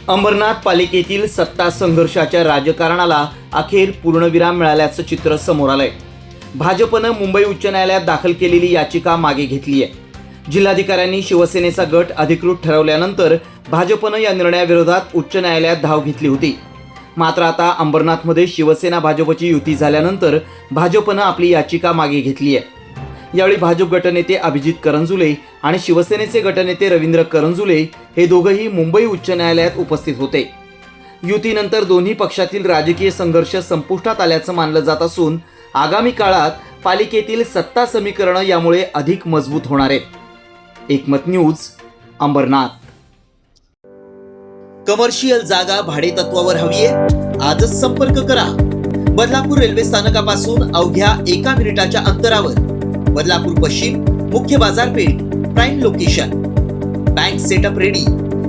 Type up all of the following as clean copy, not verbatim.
अंबरनाथ पालिकेतील सत्ता संघर्षाच्या राजकारणाला अखेर पूर्णविराम मिळाल्याचं चित्र समोर आलंय. भाजपनं मुंबई उच्च न्यायालयात दाखल केलेली याचिका मागे घेतली आहे. जिल्हाधिकाऱ्यांनी शिवसेनेचा गट अधिकृत ठरवल्यानंतर भाजपनं या निर्णयाविरोधात उच्च न्यायालयात धाव घेतली होती. मात्र आता अंबरनाथमध्ये शिवसेना भाजपची युती झाल्यानंतर भाजपनं आपली याचिका मागे घेतली आहे. यावेळी भाजप गटनेते अभिजित करंजुले आणि शिवसेनेचे गटनेते रवींद्र करंजुले हे दोघंही मुंबई उच्च न्यायालयात उपस्थित होते. युतीनंतर दोन्ही पक्षातील राजकीय संघर्ष संपुष्टात आल्याचं मानलं जात असून आगामी काळात पालिकेतील सत्ता समीकरणं यामुळे अधिक मजबूत होणार आहेत. एकमत न्यूज, अंबरनाथ. कमर्शियल जागा भाडेतत्वावर हवीये? आजच संपर्क करा. बदलापूर रेल्वे स्थानकापासून अवघ्या 1 मिनिटाच्या अंतरावर. बदलापूर पश्चिम, मुख्य बाजारपेठ, prime location. Bank setup ready.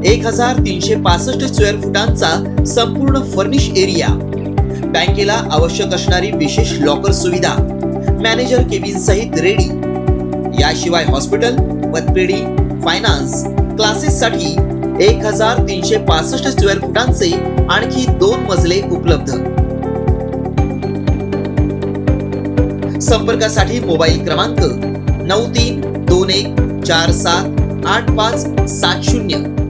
1365 square फुटांचा संपूर्ण फर्निश एरिया. बँकेला आवश्यक असणारी विशेष लॉकर सुविधा, मॅनेजर केबिन सहित रेडी. याशिवाय हॉस्पिटल, पतपेढी, फायनान्स, क्लासेससाठी 1365 स्क्वेअर फुटांचे आणखी 2 मजले उपलब्ध. संपर्कासाठी मोबाईल क्रमांक 9321478570.